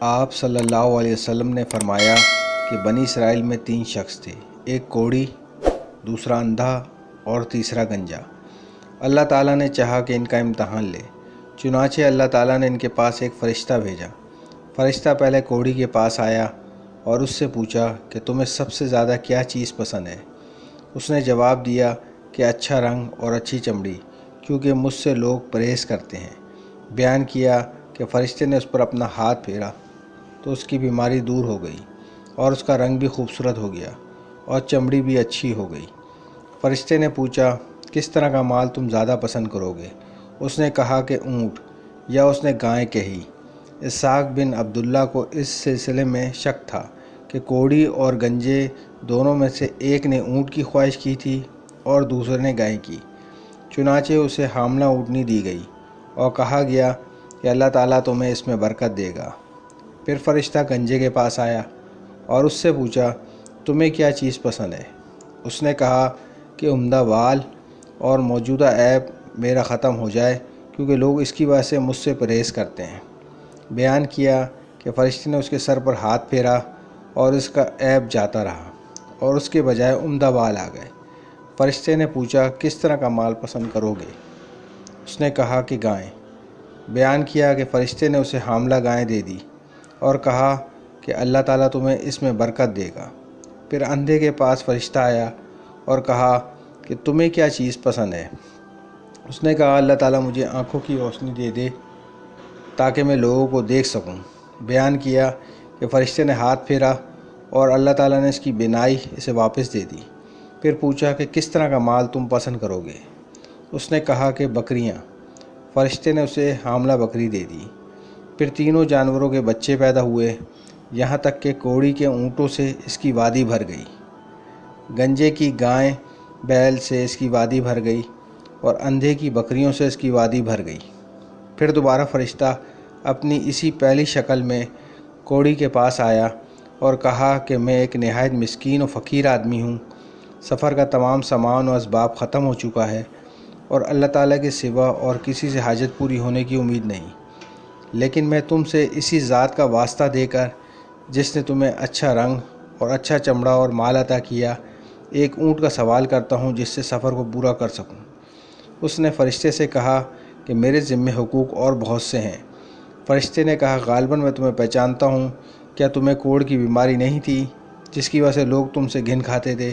آپ صلی اللہ علیہ وسلم نے فرمایا کہ بنی اسرائیل میں 3 شخص تھے، ایک کوڑی، دوسرا اندھا اور تیسرا گنجا۔ اللہ تعالیٰ نے چاہا کہ ان کا امتحان لے، چنانچہ اللہ تعالیٰ نے ان کے پاس ایک فرشتہ بھیجا۔ فرشتہ پہلے کوڑی کے پاس آیا اور اس سے پوچھا کہ تمہیں سب سے زیادہ کیا چیز پسند ہے؟ اس نے جواب دیا کہ اچھا رنگ اور اچھی چمڑی، کیونکہ مجھ سے لوگ پرہیز کرتے ہیں۔ بیان کیا کہ فرشتے نے اس پر اپنا ہاتھ پھیرا تو اس کی بیماری دور ہو گئی اور اس کا رنگ بھی خوبصورت ہو گیا اور چمڑی بھی اچھی ہو گئی۔ فرشتے نے پوچھا کس طرح کا مال تم زیادہ پسند کرو گے؟ اس نے کہا کہ اونٹ، یا اس نے گائے کہی۔ اسحاق بن عبداللہ کو اس سلسلے میں شک تھا کہ کوڑی اور گنجے دونوں میں سے ایک نے اونٹ کی خواہش کی تھی اور دوسرے نے گائے کی۔ چنانچہ اسے حاملہ اونٹنی دی گئی اور کہا گیا کہ اللہ تعالیٰ تمہیں اس میں برکت دے گا۔ پھر فرشتہ گنجے کے پاس آیا اور اس سے پوچھا تمہیں کیا چیز پسند ہے؟ اس نے کہا کہ عمدہ بال اور موجودہ عیب میرا ختم ہو جائے، کیونکہ لوگ اس کی وجہ سے مجھ سے پرہیز کرتے ہیں۔ بیان کیا کہ فرشتے نے اس کے سر پر ہاتھ پھیرا اور اس کا عیب جاتا رہا اور اس کے بجائے عمدہ بال آ گئے۔ فرشتے نے پوچھا کس طرح کا مال پسند کرو گے؟ اس نے کہا کہ گائیں۔ بیان کیا کہ فرشتے نے اسے حاملہ گائیں دے دی اور کہا کہ اللہ تعالیٰ تمہیں اس میں برکت دے گا۔ پھر اندھے کے پاس فرشتہ آیا اور کہا کہ تمہیں کیا چیز پسند ہے؟ اس نے کہا اللہ تعالیٰ مجھے آنکھوں کی روشنی دے دے تاکہ میں لوگوں کو دیکھ سکوں۔ بیان کیا کہ فرشتے نے ہاتھ پھیرا اور اللہ تعالیٰ نے اس کی بینائی اسے واپس دے دی۔ پھر پوچھا کہ کس طرح کا مال تم پسند کرو گے؟ اس نے کہا کہ بکریاں۔ فرشتے نے اسے حاملہ بکری دے دی۔ پھر تینوں جانوروں کے بچے پیدا ہوئے، یہاں تک کہ کوڑی کے اونٹوں سے اس کی وادی بھر گئی، گنجے کی گائیں بیل سے اس کی وادی بھر گئی اور اندھے کی بکریوں سے اس کی وادی بھر گئی۔ پھر دوبارہ فرشتہ اپنی اسی پہلی شکل میں کوڑی کے پاس آیا اور کہا کہ میں ایک نہایت مسکین و فقیر آدمی ہوں، سفر کا تمام سامان و اسباب ختم ہو چکا ہے اور اللہ تعالیٰ کے سوا اور کسی سے حاجت پوری ہونے کی امید نہیں، لیکن میں تم سے اسی ذات کا واسطہ دے کر جس نے تمہیں اچھا رنگ اور اچھا چمڑا اور مال عطا کیا، ایک اونٹ کا سوال کرتا ہوں جس سے سفر کو پورا کر سکوں۔ اس نے فرشتے سے کہا کہ میرے ذمے حقوق اور بہت سے ہیں۔ فرشتے نے کہا غالباً میں تمہیں پہچانتا ہوں، کیا تمہیں کوڑ کی بیماری نہیں تھی جس کی وجہ سے لوگ تم سے گھن کھاتے تھے؟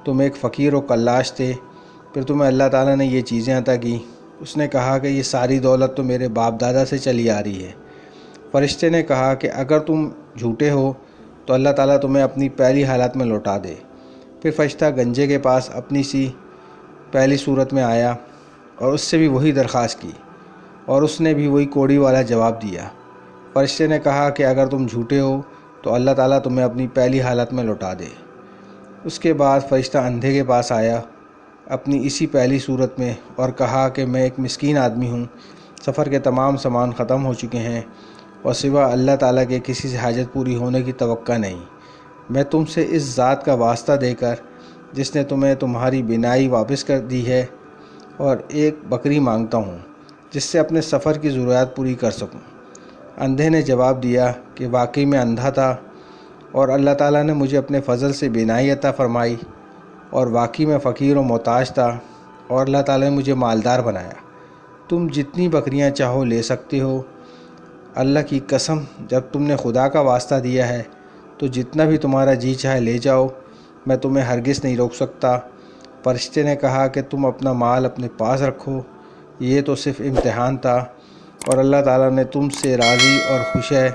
تم ایک فقیر و کلاش تھے، پھر تمہیں اللہ تعالیٰ نے یہ چیزیں عطا کی۔ اس نے کہا کہ یہ ساری دولت تو میرے باپ دادا سے چلی آ رہی ہے۔ فرشتے نے کہا کہ اگر تم جھوٹے ہو تو اللہ تعالیٰ تمہیں اپنی پہلی حالت میں لوٹا دے۔ پھر فرشتہ گنجے کے پاس اپنی سی پہلی صورت میں آیا اور اس سے بھی وہی درخواست کی اور اس نے بھی وہی کوڑی والا جواب دیا۔ فرشتے نے کہا کہ اگر تم جھوٹے ہو تو اللہ تعالیٰ تمہیں اپنی پہلی حالت میں لوٹا دے۔ اس کے بعد فرشتہ اندھے کے پاس آیا اپنی اسی پہلی صورت میں اور کہا کہ میں ایک مسکین آدمی ہوں، سفر کے تمام سامان ختم ہو چکے ہیں اور سوا اللہ تعالیٰ کے کسی سے حاجت پوری ہونے کی توقع نہیں۔ میں تم سے اس ذات کا واسطہ دے کر جس نے تمہیں تمہاری بینائی واپس کر دی ہے اور ایک بکری مانگتا ہوں جس سے اپنے سفر کی ضروریات پوری کر سکوں۔ اندھے نے جواب دیا کہ واقعی میں اندھا تھا اور اللہ تعالیٰ نے مجھے اپنے فضل سے بینائی عطا فرمائی، اور واقعی میں فقیر و محتاج تھا اور اللہ تعالیٰ نے مجھے مالدار بنایا۔ تم جتنی بکریاں چاہو لے سکتے ہو۔ اللہ کی قسم جب تم نے خدا کا واسطہ دیا ہے تو جتنا بھی تمہارا جی چاہے لے جاؤ، میں تمہیں ہرگز نہیں روک سکتا۔ فرشتے نے کہا کہ تم اپنا مال اپنے پاس رکھو، یہ تو صرف امتحان تھا اور اللہ تعالیٰ نے تم سے راضی اور خوش ہے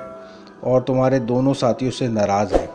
اور تمہارے دونوں ساتھیوں سے ناراض ہے۔